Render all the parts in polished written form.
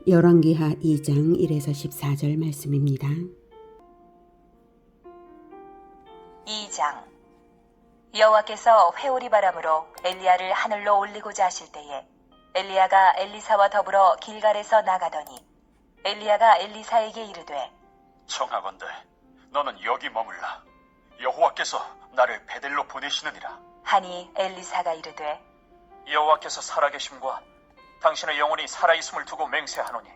열왕기하 2장 1에서 14절 말씀입니다. 2장. 여호와께서 회오리 바람으로 엘리야를 하늘로 올리고자 하실 때에 엘리야가 엘리사와 더불어 길갈에서 나가더니 엘리야가 엘리사에게 이르되 청하건대 너는 여기 머물라. 여호와께서 나를 베델로 보내시느니라. 하니 엘리사가 이르되 여호와께서 살아계심과 당신의 영혼이 살아있음을 두고 맹세하노니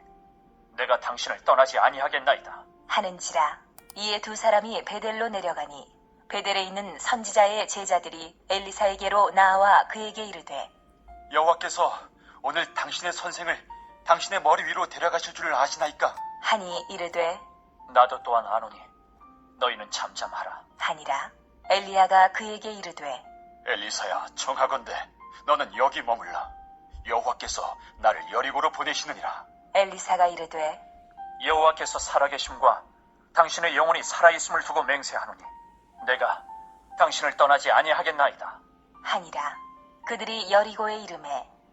내가 당신을 떠나지 아니하겠나이다 하는지라. 이에 두 사람이 베델로 내려가니 베델에 있는 선지자의 제자들이 엘리사에게로 나와 그에게 이르되 여호와께서 오늘 당신의 선생을 당신의 머리 위로 데려가실 줄을 아시나이까? 하니 이르되 나도 또한 아노니 너희는 잠잠하라. 하니라. 엘리야가 그에게 이르되 엘리사야, 청하건대 너는 여기 머물라. 여호와께서 나를 여리고로 보내시느니라. 엘리사가 이르되 여호와께서 살아계심과 당신의 영혼이 살아있음을 두고 맹세하노니 내가 당신을 떠나지 아니하겠나이다 하니라. 그들이 여리고에 이르매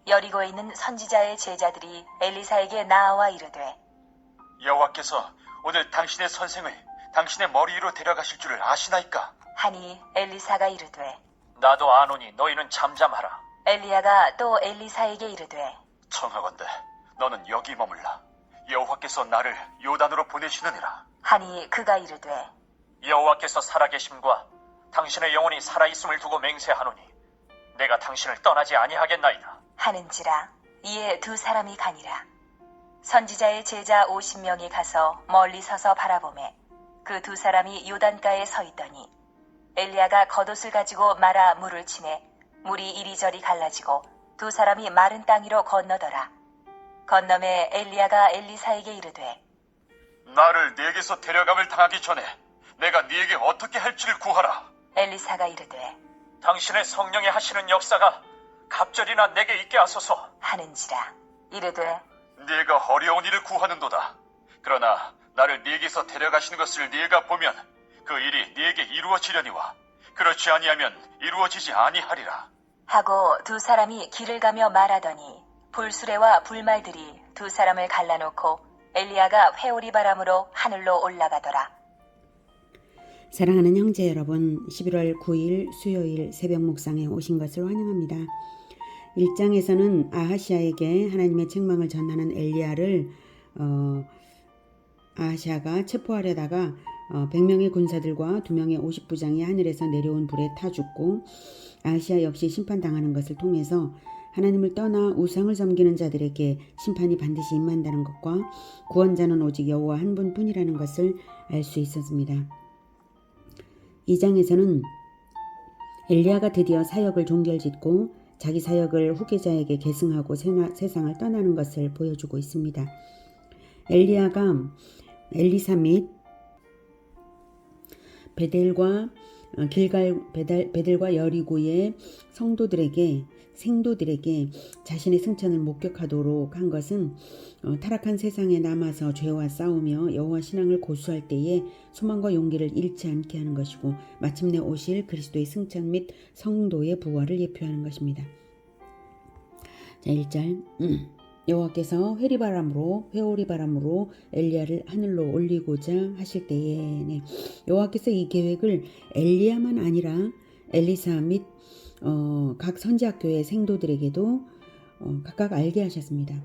여리고에 있는 선지자의 제자들이 엘리사에게 나와 이르되 여호와께서 오늘 당신의 선생을 당신의 머리 위로 데려가실 줄을 아시나이까? 하니 엘리사가 이르되 나도 아노니 너희는 잠잠하라. 엘리야가 또 엘리사에게 이르되 청하건대 너는 여기 머물라. 여호와께서 나를 요단으로 보내시느니라. 하니 그가 이르되 여호와께서 살아계심과 당신의 영혼이 살아있음을 두고 맹세하노니 내가 당신을 떠나지 아니하겠나이다 하는지라. 이에 두 사람이 가니라. 선지자의 제자 50명이 가서 멀리 서서 바라보매 그 두 사람이 요단가에 서 있더니 엘리야가 겉옷을 가지고 말아 물을 치매 물이 이리저리 갈라지고 두 사람이 마른 땅 위로 건너더라. 건너매 엘리야가 엘리사에게 이르되 나를 네게서 데려감을 당하기 전에 내가 네게 어떻게 할지를 구하라. 엘리사가 이르되 당신의 성령이 하시는 역사가 갑절이나 내게 있게 하소서. 하는지라. 이르되 네가 어려운 일을 구하는도다. 그러나 나를 네게서 데려가시는 것을 네가 보면 그 일이 네게 이루어지려니와 그렇지 아니하면 이루어지지 아니하리라. 하고 두 사람이 길을 가며 말하더니 불수레와 불말들이 두 사람을 갈라놓고 엘리야가 회오리 바람으로 하늘로 올라가더라. 사랑하는 형제 여러분, 11월 9일 수요일 새벽 묵상에 오신 것을 환영합니다. 1장에서는 아하시아에게 하나님의 책망을 전하는 엘리야를 아하시아가 체포하려다가 100명의 군사들과 2명의 50부장이 하늘에서 내려온 불에 타 죽고 아하시아 역시 심판당하는 것을 통해서 하나님을 떠나 우상을 섬기는 자들에게 심판이 반드시 임한다는 것과 구원자는 오직 여호와 한 분뿐이라는 것을 알 수 있었습니다. 2장에서는 엘리야가 드디어 사역을 종결짓고 자기 사역을 후계자에게 계승하고 세상을 떠나는 것을 보여주고 있습니다. 엘리야가 엘리사 및 베델과 베델과 여리고의 생도들에게 자신의 승천을 목격하도록 한 것은 타락한 세상에 남아서 죄와 싸우며 여호와 신앙을 고수할 때에 소망과 용기를 잃지 않게 하는 것이고 마침내 오실 그리스도의 승천 및 성도의 부활을 예표하는 것입니다. 자, 1절 여호와께서 회오리 바람으로 엘리야를 하늘로 올리고자 하실 때에 여호와께서 이 계획을 엘리야만 아니라 엘리사 및 각 선지학교의 생도들에게도 각각 알게 하셨습니다.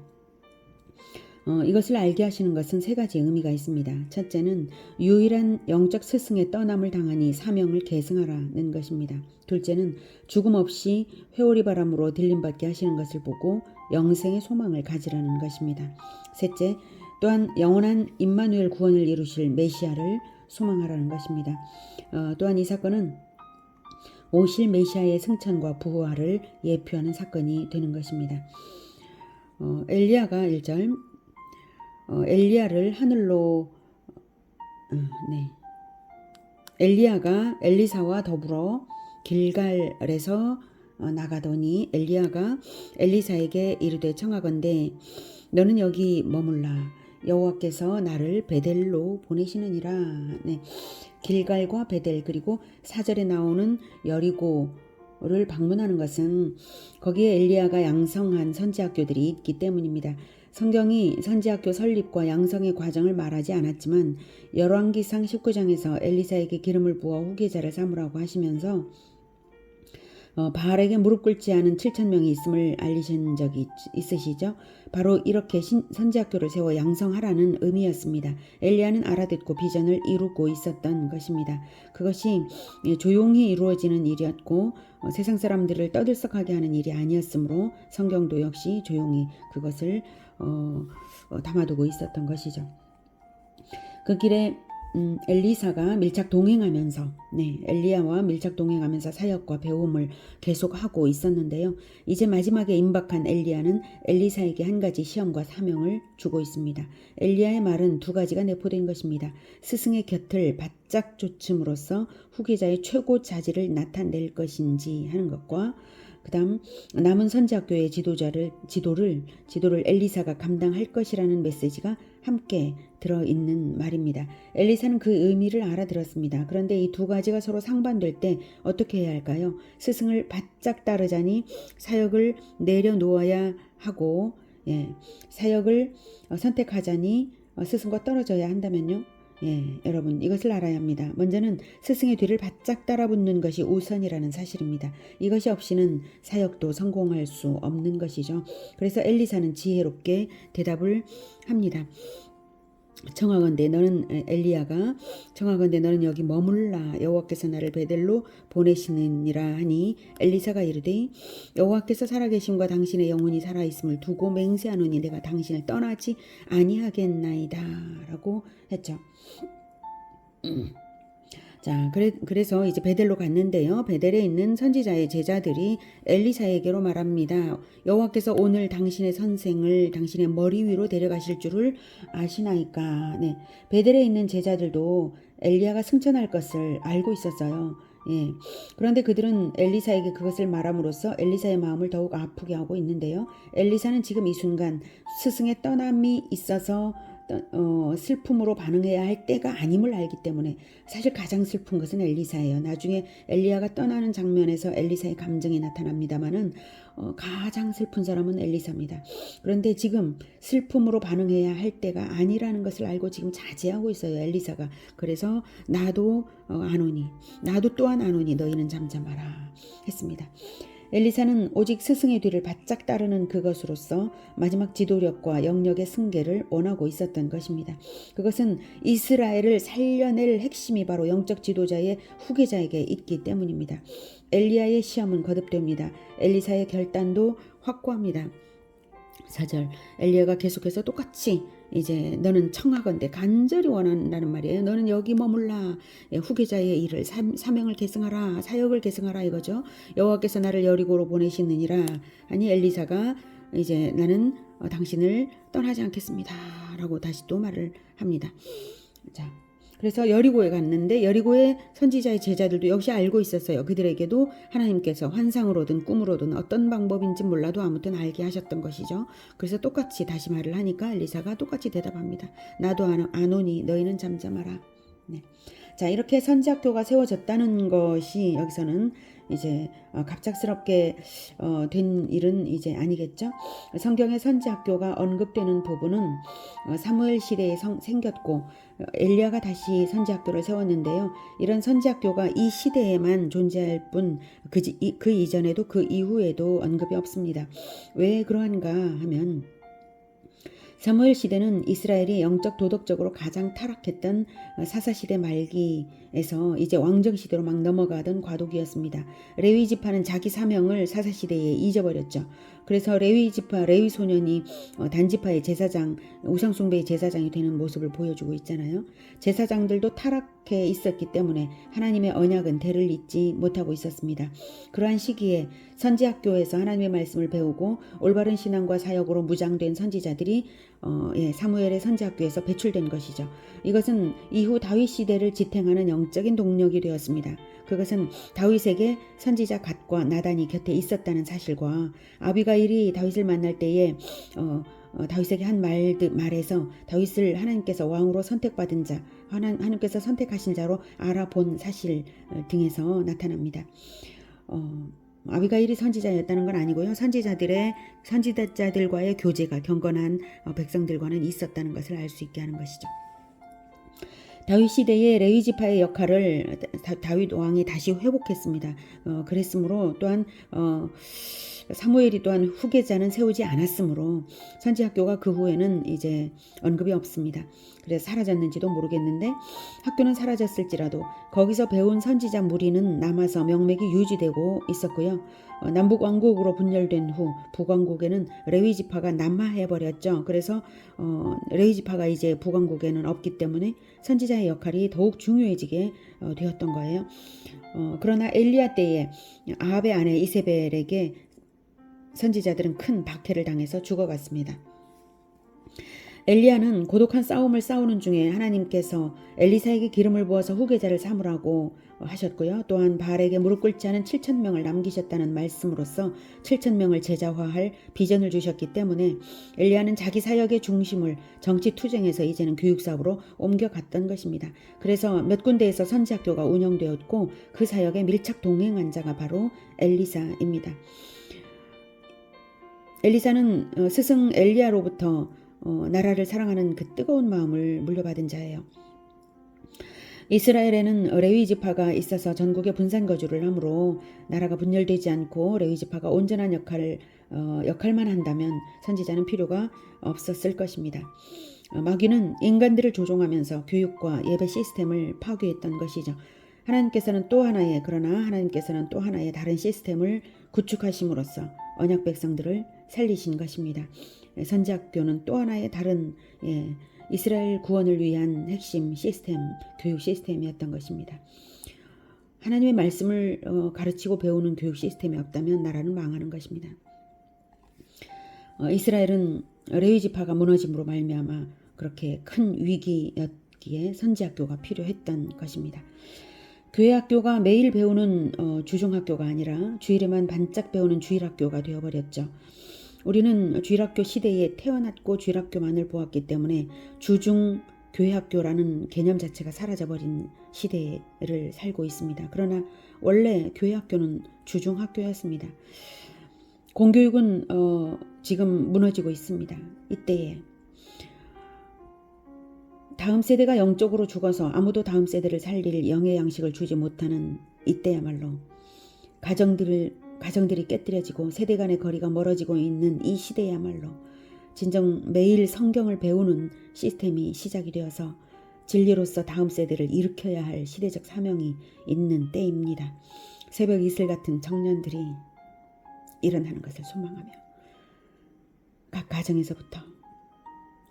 이것을 알게 하시는 것은 세 가지 의미가 있습니다. 첫째는 유일한 영적 스승의 떠남을 당하니 사명을 계승하라는 것입니다. 둘째는 죽음 없이 회오리 바람으로 들림받게 하시는 것을 보고 영생의 소망을 가지라는 것입니다. 셋째, 또한 영원한 임마누엘 구원을 이루실 메시아를 소망하라는 것입니다. 또한 이 사건은 오실 메시아의 승천과 부활을 예표하는 사건이 되는 것입니다. 엘리야가 1절 엘리야를 하늘로 엘리야가 엘리사와 더불어 길갈에서 나가더니 엘리야가 엘리사에게 이르되 청하건대 너는 여기 머물라. 여호와께서 나를 베델로 보내시느니라. 길갈과 베델 그리고 4절에 나오는 여리고를 방문하는 것은 거기에 엘리야가 양성한 선지학교들이 있기 때문입니다. 성경이 선지학교 설립과 양성의 과정을 말하지 않았지만 열왕기상 19장에서 엘리사에게 기름을 부어 후계자를 삼으라고 하시면서 바알에게 무릎 꿇지 않은 7,000명이 있음을 알리신 적이 있으시죠? 바로 이렇게 선지학교를 세워 양성하라는 의미였습니다. 엘리야는 알아듣고 비전을 이루고 있었던 것입니다. 그것이 조용히 이루어지는 일이었고 세상 사람들을 떠들썩하게 하는 일이 아니었으므로 성경도 역시 조용히 그것을 담아두고 있었던 것이죠. 그 길에 엘리사가 밀착 동행하면서 엘리야와 밀착 동행하면서 사역과 배움을 계속하고 있었는데요. 이제 마지막에 임박한 엘리야는 엘리사에게 한 가지 시험과 사명을 주고 있습니다. 엘리야의 말은 두 가지가 내포된 것입니다. 스승의 곁을 바짝 쫓음으로써 후계자의 최고 자질을 나타낼 것인지 하는 것과 그 다음 남은 선지학교의 지도를 엘리사가 감당할 것이라는 메시지가 함께 들어있는 말입니다. 엘리사는 그 의미를 알아들었습니다. 그런데 이 두 가지가 서로 상반될 때 어떻게 해야 할까요? 스승을 바짝 따르자니 사역을 내려놓아야 하고 사역을 선택하자니 스승과 떨어져야 한다면요. 여러분 이것을 알아야 합니다. 먼저는 스승의 뒤를 바짝 따라붙는 것이 우선이라는 사실입니다. 이것이 없이는 사역도 성공할 수 없는 것이죠. 그래서 엘리사는 지혜롭게 대답을 합니다. 청하건대 너는 엘리야가 청하건대 너는 여기 머물라 여호와께서 나를 베델로 보내시느니라 하니 엘리사가 이르되 여호와께서 살아계심과 당신의 영혼이 살아있음을 두고 맹세하노니 내가 당신을 떠나지 아니하겠나이다 라고 했죠. 자, 그래서 이제 베델로 갔는데요. 베델에 있는 선지자의 제자들이 엘리사에게로 말합니다. 여호와께서 오늘 당신의 선생을 당신의 머리 위로 데려가실 줄을 아시나이까. 베델에 있는 제자들도 엘리야가 승천할 것을 알고 있었어요. 그런데 그들은 엘리사에게 그것을 말함으로써 엘리사의 마음을 더욱 아프게 하고 있는데요. 엘리사는 지금 이 순간 스승의 떠남이 있어서 슬픔으로 반응해야 할 때가 아님을 알기 때문에 사실 가장 슬픈 것은 엘리사예요. 나중에 엘리야가 떠나는 장면에서 엘리사의 감정이 나타납니다마는 가장 슬픈 사람은 엘리사입니다. 그런데 지금 슬픔으로 반응해야 할 때가 아니라는 것을 알고 지금 자제하고 있어요. 엘리사가. 그래서 나도 아노니 나도 또한 아노니 너희는 잠잠하라 했습니다. 엘리사는 오직 스승의 뒤를 바짝 따르는 그것으로서 마지막 지도력과 영역의 승계를 원하고 있었던 것입니다. 그것은 이스라엘을 살려낼 핵심이 바로 영적 지도자의 후계자에게 있기 때문입니다. 엘리야의 시험은 거듭됩니다. 엘리사의 결단도 확고합니다. 4절 엘리야가 계속해서 똑같이 이제 너는 청하건대 간절히 원한다는 말이에요. 너는 여기 머물라. 후계자의 일을 사명을 계승하라. 사역을 계승하라 이거죠. 여호와께서 나를 여리고로 보내시느니라 하니 엘리사가 이제 나는 당신을 떠나지 않겠습니다 라고 다시 또 말을 합니다. 자, 그래서 여리고에 갔는데 여리고의 선지자의 제자들도 역시 알고 있었어요. 그들에게도 하나님께서 환상으로든 꿈으로든 어떤 방법인지 몰라도 아무튼 알게 하셨던 것이죠. 그래서 똑같이 다시 말을 하니까 엘리사가 똑같이 대답합니다. 나도 아노니 너희는 잠잠하라. 자, 이렇게 선지학교가 세워졌다는 것이 여기서는 이제 갑작스럽게 된 일은 이제 아니겠죠. 성경의 선지학교가 언급되는 부분은 사무엘 시대에 생겼고 엘리야가 다시 선지학교를 세웠는데요. 이런 선지학교가 이 시대에만 존재할 뿐 그 이전에도 그 이후에도 언급이 없습니다. 왜 그러한가 하면 사무엘 시대는 이스라엘이 영적 도덕적으로 가장 타락했던 사사시대 말기에서 이제 왕정시대로 막 넘어가던 과도기였습니다. 레위 지파는 자기 사명을 사사시대에 잊어버렸죠. 그래서 레위 지파, 레위 소년이 단지파의 제사장, 우상숭배의 제사장이 되는 모습을 보여주고 있잖아요. 제사장들도 타락해 있었기 때문에 하나님의 언약은 대를 잇지 못하고 있었습니다. 그러한 시기에 선지학교에서 하나님의 말씀을 배우고 올바른 신앙과 사역으로 무장된 선지자들이 사무엘의 선지학교에서 배출된 것이죠. 이것은 이후 다윗 시대를 지탱하는 영적인 동력이 되었습니다. 그것은 다윗에게 선지자 갓과 나단이 곁에 있었다는 사실과 아비가일이 다윗을 만날 때에 다윗에게 한 말에서 다윗을 하나님께서 왕으로 선택받은 자, 하나님께서 선택하신 자로 알아본 사실 등에서 나타납니다. 아비가일이 선지자였다는 건 아니고요. 선지자들과의 교제가 경건한 백성들과는 있었다는 것을 알 수 있게 하는 것이죠. 다윗 시대의 레위 지파의 역할을 다윗 왕이 다시 회복했습니다. 그랬으므로 또한 사무엘이 또한 후계자는 세우지 않았으므로 선지학교가 그 후에는 이제 언급이 없습니다. 그래서 사라졌는지도 모르겠는데 학교는 사라졌을지라도 거기서 배운 선지자 무리는 남아서 명맥이 유지되고 있었고요. 남북 왕국으로 분열된 후 북왕국에는 레위 지파가 남하해버렸죠. 그래서 레위 지파가 이제 북왕국에는 없기 때문에 선지자의 역할이 더욱 중요해지게 되었던 거예요. 그러나 엘리야 때에 아합의 아내 이세벨에게 선지자들은 큰 박해를 당해서 죽어갔습니다. 엘리야는 고독한 싸움을 싸우는 중에 하나님께서 엘리사에게 기름을 부어서 후계자를 삼으라고 하셨고요. 또한 바알에게 무릎 꿇지 않은 7,000명을 남기셨다는 말씀으로써 7,000명을 제자화할 비전을 주셨기 때문에 엘리야는 자기 사역의 중심을 정치 투쟁에서 이제는 교육사업으로 옮겨갔던 것입니다. 그래서 몇 군데에서 선지학교가 운영되었고 그 사역에 밀착 동행한 자가 바로 엘리사입니다. 엘리사는 스승 엘리야로부터 나라를 사랑하는 그 뜨거운 마음을 물려받은 자예요. 이스라엘에는 레위 지파가 있어서 전국에 분산 거주를 하므로 나라가 분열되지 않고 레위 지파가 온전한 역할만 한다면 선지자는 필요가 없었을 것입니다. 마귀는 인간들을 조종하면서 교육과 예배 시스템을 파괴했던 것이죠. 하나님께서는 또 하나의 다른 시스템을 구축하심으로써 언약 백성들을 살리신 것입니다. 선지학교는 또 하나의 다른 이스라엘 구원을 위한 핵심 시스템, 교육 시스템이었던 것입니다. 하나님의 말씀을 가르치고 배우는 교육 시스템이 없다면 나라는 망하는 것입니다. 이스라엘은 레위 지파가 무너짐으로 말미암아 그렇게 큰 위기였기에 선지학교가 필요했던 것입니다. 교회 학교가 매일 배우는 주중학교가 아니라 주일에만 반짝 배우는 주일학교가 되어버렸죠. 우리는 주일학교 시대에 태어났고 주일학교만을 보았기 때문에 주중 교회학교라는 개념 자체가 사라져버린 시대를 살고 있습니다. 그러나 원래 교회학교는 주중학교였습니다. 공교육은 지금 무너지고 있습니다. 이때에 다음 세대가 영적으로 죽어서 아무도 다음 세대를 살릴 영의 양식을 주지 못하는 이때야말로 가정들이 깨뜨려지고 세대 간의 거리가 멀어지고 있는 이 시대야말로 진정 매일 성경을 배우는 시스템이 시작이 되어서 진리로서 다음 세대를 일으켜야 할 시대적 사명이 있는 때입니다. 새벽 이슬 같은 청년들이 일어나는 것을 소망하며 각 가정에서부터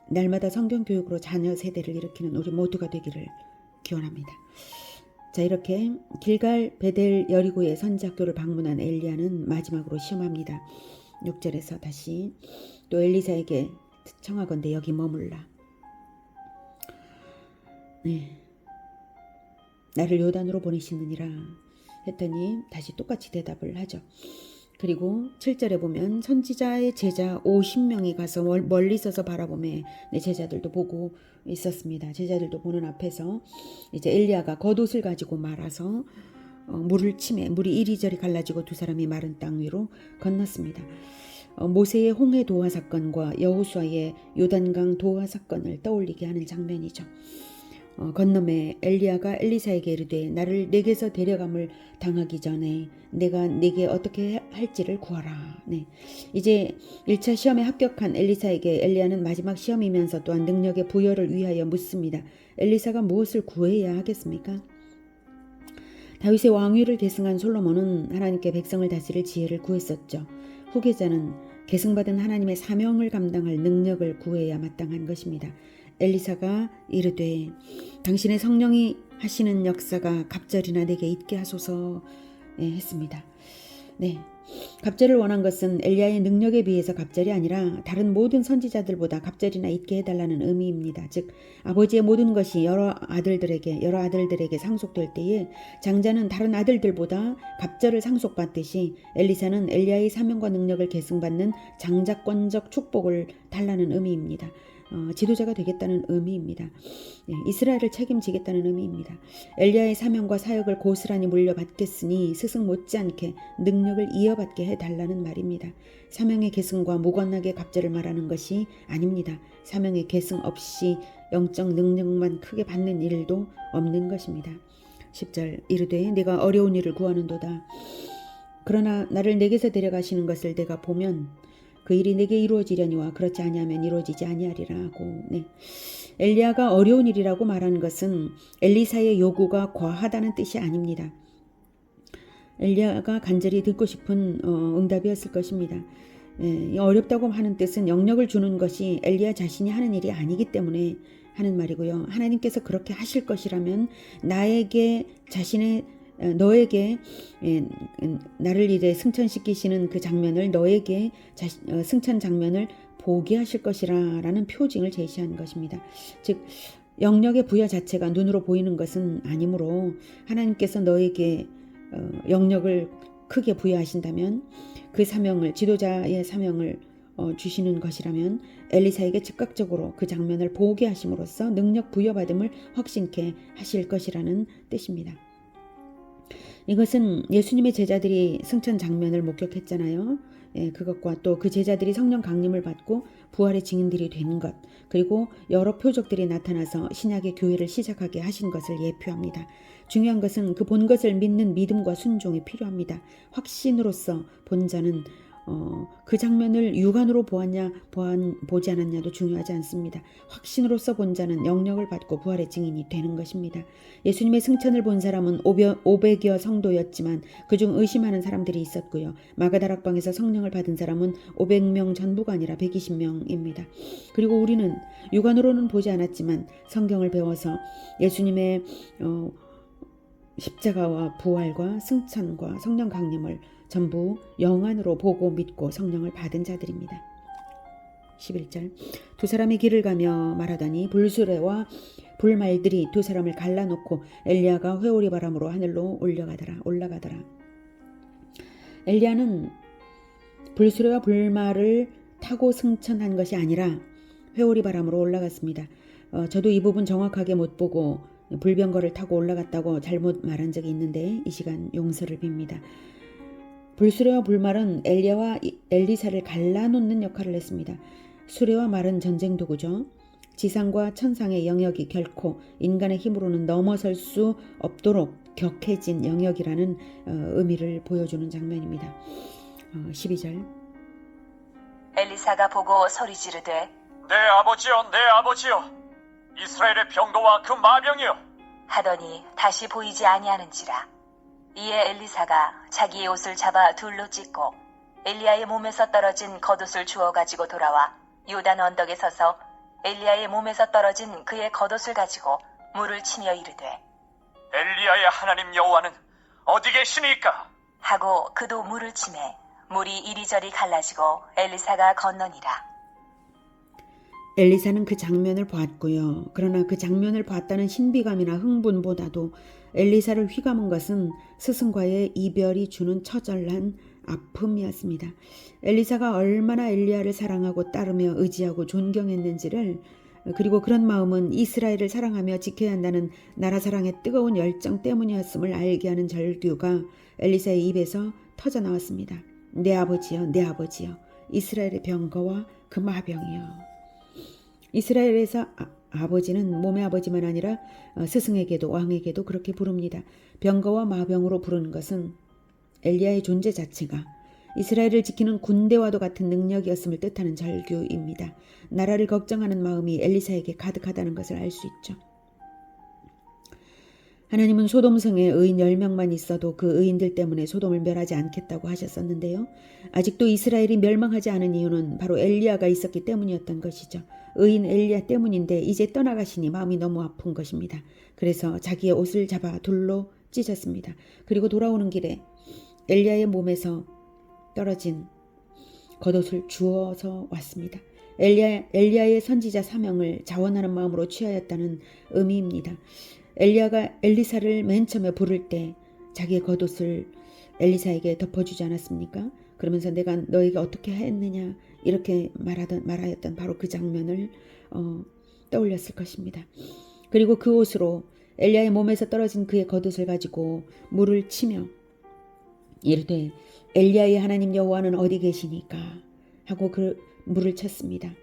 날마다 성경 교육으로 자녀 세대를 일으키는 우리 모두가 되기를 기원합니다. 자, 이렇게 길갈, 베델, 여리고의 선지학교를 방문한 엘리야는 마지막으로 시험합니다. 6절에서 다시 또 엘리사에게 청하건대 여기 머물라. 나를 요단으로 보내시느니라 했더니 다시 똑같이 대답을 하죠. 그리고 7절에 보면 선지자의 제자 50명이 가서 멀리 서서 바라보매 제자들도 보고 있었습니다. 제자들도 보는 앞에서 이제 엘리야가 겉옷을 가지고 말아서 물을 치매 물이 이리저리 갈라지고 두 사람이 마른 땅 위로 건넜습니다. 모세의 홍해 도화 사건과 여호수아의 요단강 도화 사건을 떠올리게 하는 장면이죠. 건너매 엘리야가 엘리사에게 이르되 나를 내게서 데려감을 당하기 전에 내가 네게 어떻게 할지를 구하라. 이제 1차 시험에 합격한 엘리사에게 엘리야는 마지막 시험이면서 또한 능력의 부여를 위하여 묻습니다. 엘리사가 무엇을 구해야 하겠습니까? 다윗의 왕위를 계승한 솔로몬은 하나님께 백성을 다스릴 지혜를 구했었죠. 후계자는 계승받은 하나님의 사명을 감당할 능력을 구해야 마땅한 것입니다. 엘리사가 이르되 당신의 성령이 하시는 역사가 갑절이나 내게 있게 하소서 했습니다. 갑절을 원한 것은 엘리야의 능력에 비해서 갑절이 아니라 다른 모든 선지자들보다 갑절이나 있게 해달라는 의미입니다. 즉 아버지의 모든 것이 여러 아들들에게 상속될 때에 장자는 다른 아들들보다 갑절을 상속받듯이 엘리사는 엘리야의 사명과 능력을 계승받는 장자권적 축복을 달라는 의미입니다. 지도자가 되겠다는 의미입니다. 이스라엘을 책임지겠다는 의미입니다. 엘리야의 사명과 사역을 고스란히 물려받겠으니 스승 못지않게 능력을 이어받게 해달라는 말입니다. 사명의 계승과 무관하게 갑절을 말하는 것이 아닙니다. 사명의 계승 없이 영적 능력만 크게 받는 일도 없는 것입니다. 10절 이르되 내가 어려운 일을 구하는도다. 그러나 나를 내게서 데려가시는 것을 내가 보면 그 일이 내게 이루어지려니와 그렇지 아니하면 이루어지지 아니하리라 하고 엘리야가 어려운 일이라고 말하는 것은 엘리사의 요구가 과하다는 뜻이 아닙니다. 엘리야가 간절히 듣고 싶은 응답이었을 것입니다. 어렵다고 하는 뜻은 영역을 주는 것이 엘리야 자신이 하는 일이 아니기 때문에 하는 말이고요. 하나님께서 그렇게 하실 것이라면 너에게 나를 이제 승천시키시는 그 장면을 너에게 승천 장면을 보게 하실 것이라는 표징을 제시하는 것입니다. 즉 영역의 부여 자체가 눈으로 보이는 것은 아니므로 하나님께서 너에게 영역을 크게 부여하신다면 그 사명을 지도자의 사명을 주시는 것이라면 엘리사에게 즉각적으로 그 장면을 보게 하심으로써 능력 부여받음을 확신케 하실 것이라는 뜻입니다. 이것은 예수님의 제자들이 승천 장면을 목격했잖아요. 그것과 또 그 제자들이 성령 강림을 받고 부활의 증인들이 된 것, 그리고 여러 표적들이 나타나서 신약의 교회를 시작하게 하신 것을 예표합니다. 중요한 것은 그 본 것을 믿는 믿음과 순종이 필요합니다. 확신으로서 본 자는 그 장면을 육안으로 보지 않았냐도 중요하지 않습니다. 확신으로서 본 자는 영역을 받고 부활의 증인이 되는 것입니다. 예수님의 승천을 본 사람은 500여 성도였지만 그중 의심하는 사람들이 있었고요. 마가다락방에서 성령을 받은 사람은 500명 전부가 아니라 120명입니다. 그리고 우리는 육안으로는 보지 않았지만 성경을 배워서 예수님의 십자가와 부활과 승천과 성령 강림을 전부 영안으로 보고 믿고 성령을 받은 자들입니다. 11절 두 사람이 길을 가며 말하더니 불수레와 불말들이 두 사람을 갈라놓고 엘리야가 회오리 바람으로 하늘로 올라가더라. 엘리야는 불수레와 불말을 타고 승천한 것이 아니라 회오리 바람으로 올라갔습니다. 저도 이 부분 정확하게 못 보고 불병거를 타고 올라갔다고 잘못 말한 적이 있는데 이 시간 용서를 빕니다. 불수레와 불말은 엘리야와 엘리사를 갈라놓는 역할을 했습니다. 수레와 말은 전쟁 도구죠. 지상과 천상의 영역이 결코 인간의 힘으로는 넘어설 수 없도록 격해진 영역이라는 의미를 보여주는 장면입니다. 12절 엘리사가 보고 소리 지르되 내 아버지여 내 아버지여 이스라엘의 병거와 그 마병이여 하더니 다시 보이지 아니하는지라. 이에 엘리사가 자기의 옷을 잡아 둘로 찢고 엘리야의 몸에서 떨어진 겉옷을 주워 가지고 돌아와 요단 언덕에 서서 엘리야의 몸에서 떨어진 그의 겉옷을 가지고 물을 치며 이르되 엘리야의 하나님 여호와는 어디 계시니까? 하고 그도 물을 치매 물이 이리저리 갈라지고 엘리사가 건너니라. 엘리사는 그 장면을 보았고요. 그러나 그 장면을 봤다는 신비감이나 흥분보다도 엘리사를 휘감은 것은 스승과의 이별이 주는 처절한 아픔이었습니다. 엘리사가 얼마나 엘리야를 사랑하고 따르며 의지하고 존경했는지를, 그리고 그런 마음은 이스라엘을 사랑하며 지켜야 한다는 나라 사랑의 뜨거운 열정 때문이었음을 알게 하는 절규가 엘리사의 입에서 터져 나왔습니다. 내 아버지여 내 아버지여 이스라엘의 병거와 그 마병이여. 이스라엘에서 아버지는 몸의 아버지만 아니라 스승에게도 왕에게도 그렇게 부릅니다. 병거와 마병으로 부르는 것은 엘리야의 존재 자체가 이스라엘을 지키는 군대와도 같은 능력이었음을 뜻하는 절규입니다. 나라를 걱정하는 마음이 엘리사에게 가득하다는 것을 알 수 있죠. 하나님은 소돔성에 의인 10명만 있어도 그 의인들 때문에 소돔을 멸하지 않겠다고 하셨었는데요. 아직도 이스라엘이 멸망하지 않은 이유는 바로 엘리야가 있었기 때문이었던 것이죠. 의인 엘리야 때문인데 이제 떠나가시니 마음이 너무 아픈 것입니다. 그래서 자기의 옷을 잡아 둘로 찢었습니다. 그리고 돌아오는 길에 엘리야의 몸에서 떨어진 겉옷을 주워서 왔습니다. 엘리야의 선지자 사명을 자원하는 마음으로 취하였다는 의미입니다. 엘리야가 엘리사를 맨 처음에 부를 때 자기의 겉옷을 엘리사에게 덮어주지 않았습니까? 그러면서 내가 너에게 어떻게 했느냐 이렇게 말하였던 바로 그 장면을 떠올렸을 것입니다. 그리고 그 옷으로 엘리야의 몸에서 떨어진 그의 겉옷을 가지고 물을 치며 이르되 엘리야의 하나님 여호와는 어디 계시니까 하고 그 물을 쳤습니다.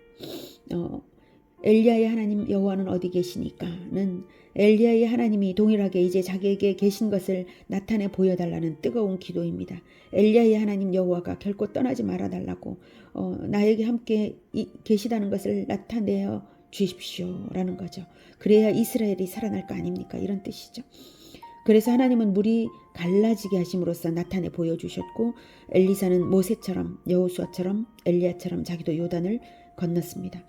엘리야의 하나님 여호와는 어디 계시니까는 엘리야의 하나님이 동일하게 이제 자기에게 계신 것을 나타내 보여달라는 뜨거운 기도입니다. 엘리야의 하나님 여호와가 결코 떠나지 말아달라고 나에게 함께 계시다는 것을 나타내어 주십시오라는 거죠. 그래야 이스라엘이 살아날 거 아닙니까? 이런 뜻이죠. 그래서 하나님은 물이 갈라지게 하심으로써 나타내 보여주셨고 엘리사는 모세처럼 여호수아처럼 엘리야처럼 자기도 요단을 건넜습니다.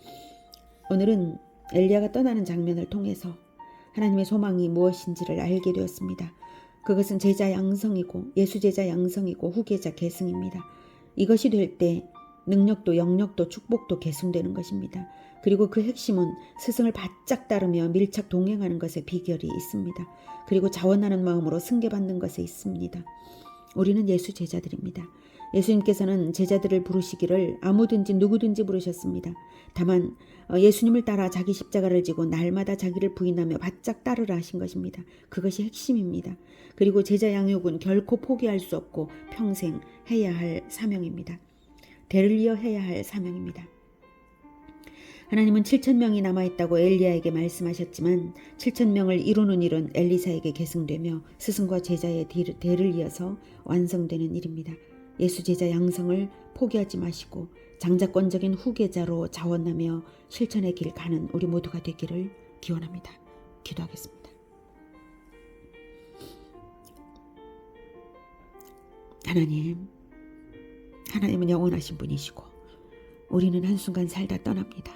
오늘은 엘리야가 떠나는 장면을 통해서 하나님의 소망이 무엇인지를 알게 되었습니다. 그것은 제자 양성이고 예수 제자 양성이고 후계자 계승입니다. 이것이 될 때 능력도 영력도 축복도 계승되는 것입니다. 그리고 그 핵심은 스승을 바짝 따르며 밀착 동행하는 것에 비결이 있습니다. 그리고 자원하는 마음으로 승계받는 것에 있습니다. 우리는 예수 제자들입니다. 예수님께서는 제자들을 부르시기를 아무든지 누구든지 부르셨습니다. 다만 예수님을 따라 자기 십자가를 지고 날마다 자기를 부인하며 바짝 따르라 하신 것입니다. 그것이 핵심입니다. 그리고 제자 양육은 결코 포기할 수 없고 평생 해야 할 사명입니다. 대를 이어 해야 할 사명입니다. 하나님은 7,000명이 남아있다고 엘리야에게 말씀하셨지만 7,000명을 이루는 일은 엘리사에게 계승되며 스승과 제자의 대를 이어서 완성되는 일입니다. 예수 제자 양성을 포기하지 마시고 장자권적인 후계자로 자원하며 실천의 길 가는 우리 모두가 되기를 기원합니다. 기도하겠습니다. 하나님은 영원하신 분이시고 우리는 한순간 살다 떠납니다.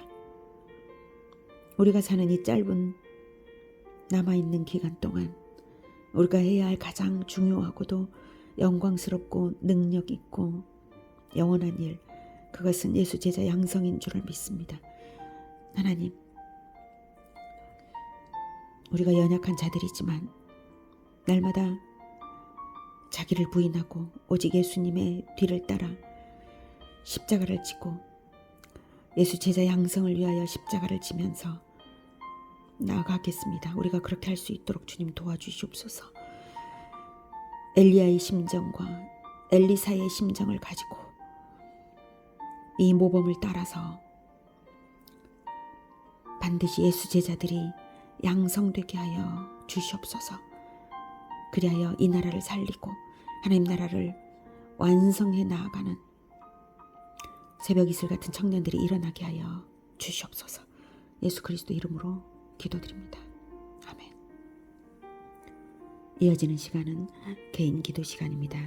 우리가 사는 이 짧은 남아있는 기간 동안 우리가 해야 할 가장 중요하고도 영광스럽고 능력 있고 영원한 일, 그것은 예수 제자 양성인 줄을 믿습니다. 하나님, 우리가 연약한 자들이지만 날마다 자기를 부인하고 오직 예수님의 뒤를 따라 십자가를 지고 예수 제자 양성을 위하여 십자가를 지면서 나아가겠습니다. 우리가 그렇게 할 수 있도록 주님 도와주시옵소서. 엘리야의 심정과 엘리사의 심정을 가지고 이 모범을 따라서 반드시 예수 제자들이 양성되게 하여 주시옵소서. 그리하여 이 나라를 살리고 하나님 나라를 완성해 나아가는 새벽 이슬 같은 청년들이 일어나게 하여 주시옵소서. 예수 그리스도 이름으로 기도드립니다. 아멘. 이어지는 시간은 개인 기도 시간입니다.